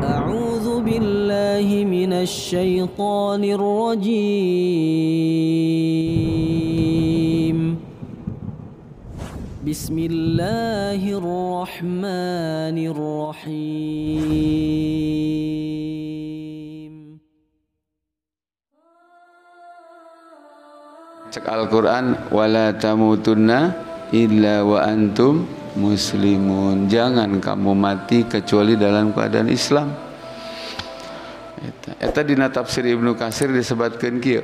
أعوذ بالله من الشيطان الرجيم. بسم الله الرحمن الرحيم. Cek Al-Quran, wala tamutunna illa wa antum muslimun. Jangan kamu mati kecuali dalam keadaan Islam. Eta dina tafsir Ibnu Katsir disebutkeun kieu.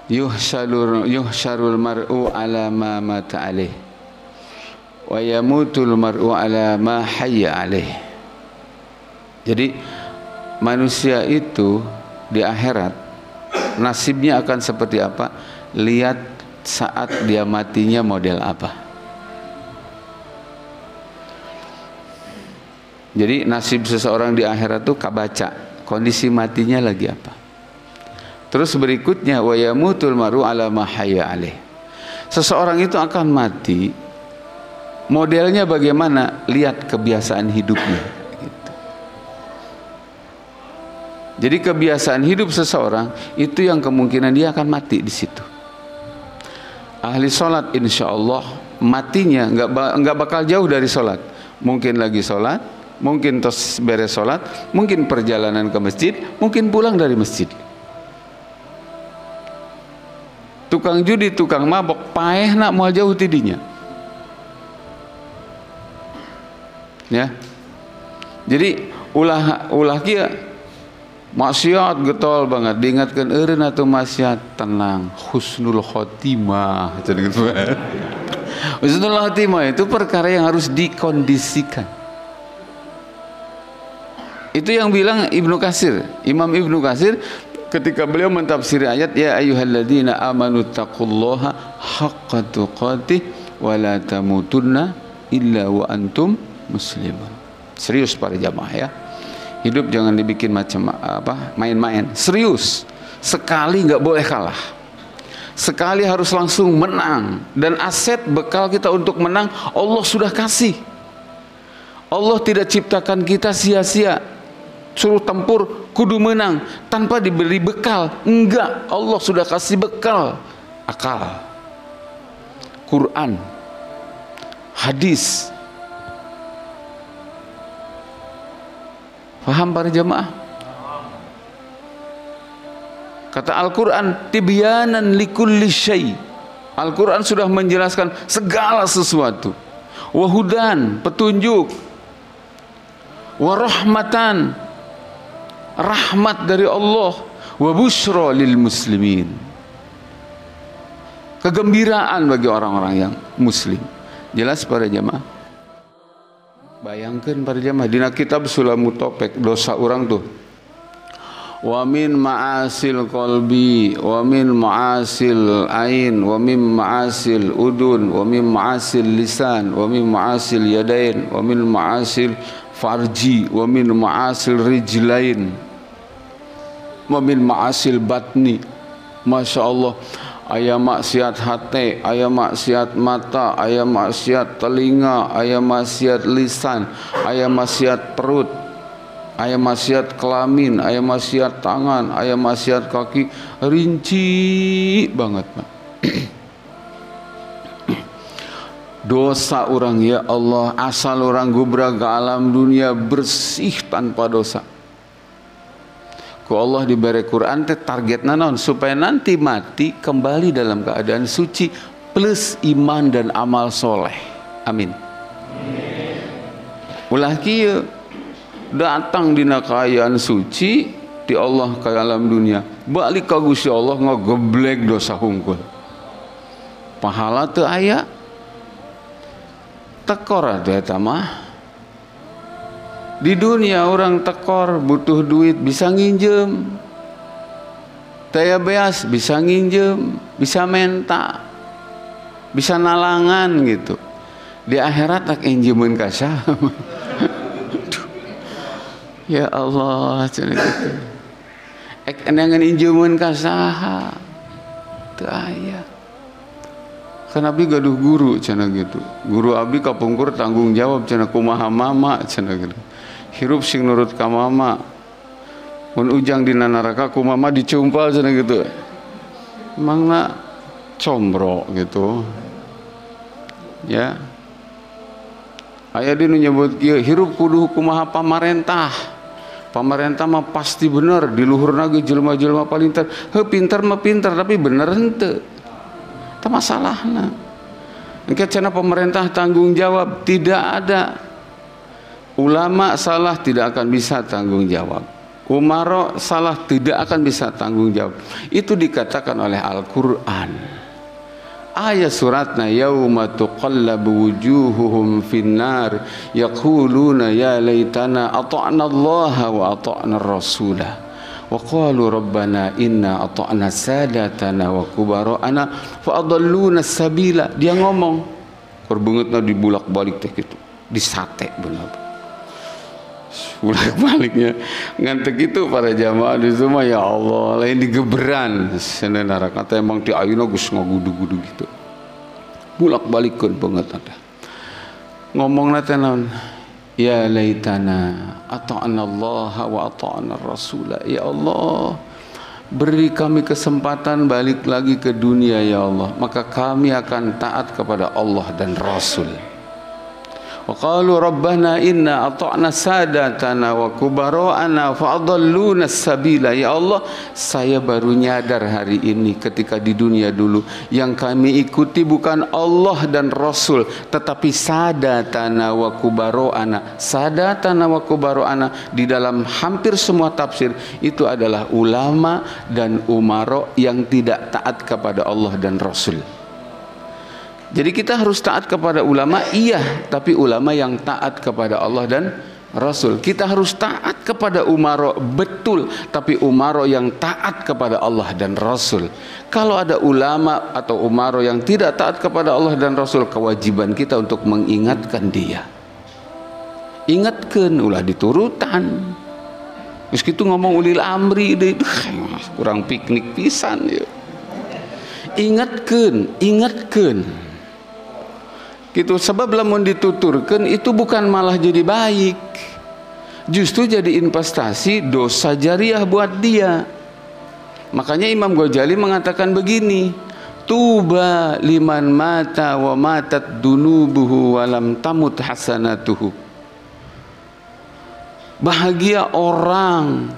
Yuhsyarul mar'u ala ma mata alaih wa yamutul mar'u ala ma hayya alaih. Jadi manusia itu di akhirat nasibnya akan seperti apa? Lihat saat dia matinya model apa. Jadi nasib seseorang di akhirat itu kabaca kondisi matinya lagi apa. Terus berikutnya wa yamutul maru ala ma hayya alaih. Seseorang itu akan mati modelnya bagaimana? Lihat kebiasaan hidupnya. Jadi kebiasaan hidup seseorang itu yang kemungkinan dia akan mati di situ. Ahli sholat insya Allah matinya nggak bakal jauh dari sholat. Mungkin lagi sholat, mungkin tos beres sholat, mungkin perjalanan ke masjid, mungkin pulang dari masjid. Tukang judi, tukang mabok, paeh nak mau jauh tidinya. Ya, jadi ulah kia. Maksiat getol banget, diingatkan eureun atuh maksiat, tenang, husnul khotimah. Husnul khotimah itu perkara yang harus dikondisikan. Itu yang bilang Ibnu Katsir, Imam Ibnu Katsir ketika beliau mentafsir ayat ya ayyuhalladzina amanu taqullaha haqqa tuqatih wa la tamutunna illa wa antum muslimun. Serius para jamaah ya. Hidup jangan dibikin macam apa, main-main. Serius. Sekali nggak boleh kalah. Sekali harus langsung menang. Dan aset bekal kita untuk menang Allah sudah kasih. Allah tidak ciptakan kita sia-sia. Suruh tempur kudu menang tanpa diberi bekal. Enggak, Allah sudah kasih bekal. Akal, Quran, hadis. Paham para jamaah? Kata Al-Quran, tibyanan likulli syai. Al-Quran sudah menjelaskan segala sesuatu. Wahudan, petunjuk. Warahmatan, rahmat dari Allah. Wabushra lil muslimin, kegembiraan bagi orang-orang yang muslim. Jelas para jamaah? Bayangkan para jamaah dina kitab Sulamut Topek dosa orang tuh. Wa min ma'asil qalbi wa min ma'asil ain wa min ma'asil udun wa min ma'asil lisan wa min ma'asil yadain wa min ma'asil farji wa min ma'asil rijlain wa min ma'asil batni. Masya Allah. Aya maksiat hati, aya maksiat mata, aya maksiat telinga, aya maksiat lisan, aya maksiat perut, aya maksiat kelamin, aya maksiat tangan, aya maksiat kaki. Rinci banget Pak. Dosa orang ya Allah, asal orang gubrag ke alam dunia bersih tanpa dosa. Ku Allah diberi Quran teh targetna naon supaya nanti mati kembali dalam keadaan suci plus iman dan amal soleh. Amin. Ulah kieu datang dina kaayaan suci di Allah ke alam dunia, balik ka Gusti Allah ngageblek dosa hungkul. Pahala teu aya. Tekor atuh eta mah. Di dunia orang tekor butuh duit bisa nginjem, taya beas bisa nginjem, bisa menta, bisa nalangan gitu. Di akhirat tak injemun kasah. Ya Allah, cenah gitu. Ek enangan injemun kasah, teu aya. Kan abdi gaduh guru cenah gitu. Guru abdi kapungkur tanggung jawab cenah kumaha mama cenah gitu. hirup sing nurut ka mama. Mun ujang dina neraka ku mama dicumpal cenah gitu. Mangna combro gitu. Ya. Aya di nu nyebut kieu hirup kudu kumaha pamarentah. Pamarentah mah pasti bener di luhurna ge jelema-jelema paling pintar. Heuh pintar mah pintar tapi bener henteu. Tah masalahna. Engke cenah pemerintah tanggung jawab tidak ada. Ulama salah tidak akan bisa tanggung jawab. Umaro salah tidak akan bisa tanggung jawab. Itu dikatakan oleh Al-Qur'an. Ayat suratna yauma tuqallabu wujuhuhum finnar yaquluna ya laitana ata'na Allah wa ata'na ar-rasulah wa qalu rabbana inna ata'na sadatana wa kubara'ana fa adalluna sabila. Dia ngomong kurbeungeutna dibulak-balik teh kitu, disate bener. Bulak-baliknya ngantek itu para jamaah di rumah, ya Allah lain digeberan sana neraka teh emang ti ayeuna geus ngagudu-gudu gitu. Bulak-balikeun banget ada. Ngomongna teh naon? Ya laitana ata'na Allah wa ata'na ar-rasulah. Ya Allah, beri kami kesempatan balik lagi ke dunia ya Allah, maka kami akan taat kepada Allah dan Rasul. Wa qalu rabbana inna ata'na sadatana wa kubara'ana fa adalluna sabila. Ya Allah, saya baru nyadar hari ini ketika di dunia dulu yang kami ikuti bukan Allah dan Rasul tetapi sadatana wa kubara'ana. Sadatana wa kubara'ana di dalam hampir semua tafsir itu adalah ulama dan umara yang tidak taat kepada Allah dan Rasul. Jadi kita harus taat kepada ulama, iya, tapi ulama yang taat kepada Allah dan Rasul. Kita harus taat kepada umara, betul, tapi umara yang taat kepada Allah dan Rasul. Kalau ada ulama atau umara yang tidak taat kepada Allah dan Rasul, kewajiban kita untuk mengingatkan dia. Ingatkan, ulah diturutan. Meskitu ngomong ulil amri deh, kurang piknik pisan ya. Ingatkan. Gitu, sebab lamun dituturkan itu bukan malah jadi baik, justru jadi investasi dosa jariah buat dia. Makanya Imam Ghazali mengatakan begini, tuba liman mata wa matat dunubuhu walam tamut hasanatuhu. Bahagia orang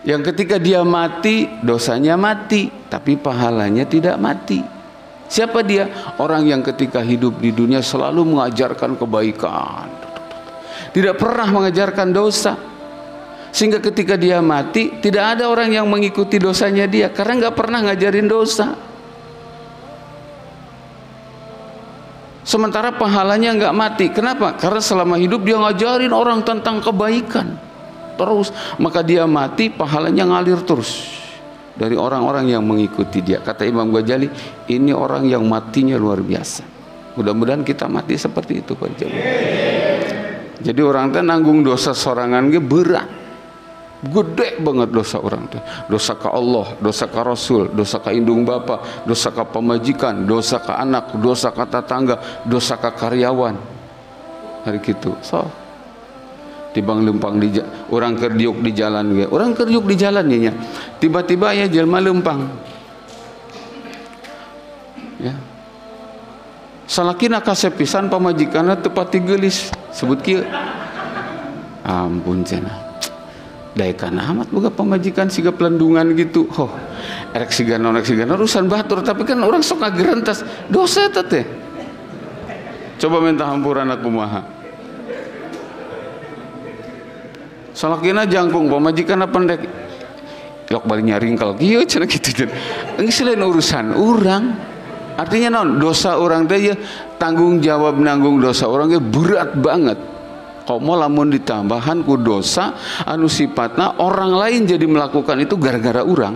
yang ketika dia mati dosanya mati tapi pahalanya tidak mati. Siapa dia? Orang yang ketika hidup di dunia selalu mengajarkan kebaikan, tidak pernah mengajarkan dosa, sehingga ketika dia mati tidak ada orang yang mengikuti dosanya dia karena nggak pernah ngajarin dosa. Sementara pahalanya nggak mati. Kenapa? Karena selama hidup dia ngajarin orang tentang kebaikan terus, maka dia mati pahalanya ngalir terus dari orang-orang yang mengikuti dia. Kata Imam Ghazali, ini orang yang matinya luar biasa. Mudah-mudahan kita mati seperti itu Pak Jawa. Jadi orang teh nanggung dosa sorangan ge berat, gede banget dosa orang teh. Dosa ke Allah, dosa ke Rasul, dosa ke indung bapa, dosa ke pemajikan, dosa ke anak, dosa ke tetangga, dosa ke karyawan. Hari gitu. So tibang lempang di orang kerdiuk di jalan ge, orang kerdiuk di jalan nya tiba-tiba ya jelma lempang ya salakina kasepisan pamajikanna teu pati geulis sebut kieu, ampun cenah daekan amat boga pamajikan siga pelendungan gitu. Oh erek sigana urusan batur, tapi kan orang sok ngagerentas dosa eta teh. Coba minta hampuran aku kumaha. Salakina jangkung pamajikan pendek yok balik nyaring kalau kieu cenah kitu. Geus lain urusan urang. Artinya naon? Dosa orang teh ya tanggung jawab nanggung dosa orang ge berat banget. Komo lamun ditambahan ku dosa anu sifatna orang lain jadi melakukan itu gara-gara urang.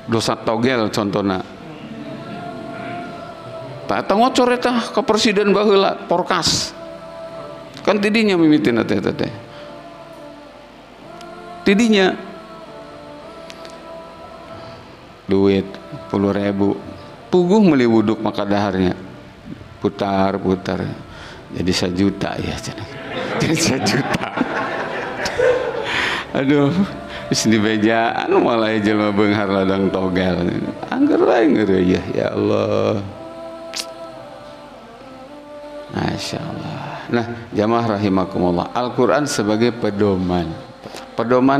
Dosa togel contohna. Tah ngocor eta ka presiden baheula porkas. Kan tidinya mimitin teh tidinya duit 10.000 puguh meuli wuduk maka daharnya putar jadi 1 juta ya cenah. sejuta. Aduh, geus dibejaan malah jelema beunghar ladang togel. Angger wae ngeureuyeuh ya Allah. Masya Allah. Nah, jamaah rahimakumullah, Al-Quran sebagai pedoman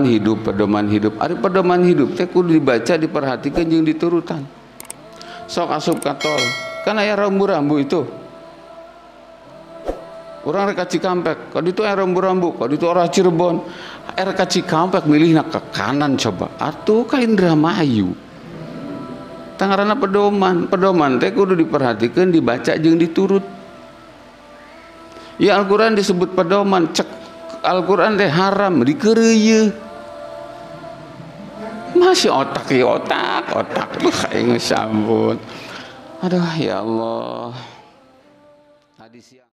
hidup. Ari pedoman hidup teh kudu dibaca, diperhatikan jeung diturutan. Sok asup ka tol, kan aya rambu-rambu itu. Urang rek ka Cikampek, ka ditu aya rambu-rambu, ka ditu arah Cirebon. Rek ka Cikampek milihna ke kanan coba. Atuh ka Indramayu. Tangarana pedoman teh kudu diperhatikan, dibaca jeung diturut. Ya Al-Quran disebut pedoman, cek Al-Quran teh haram dikeureuyeun. Masih otak tuh aing sampun. Aduh ya Allah. Hadis yang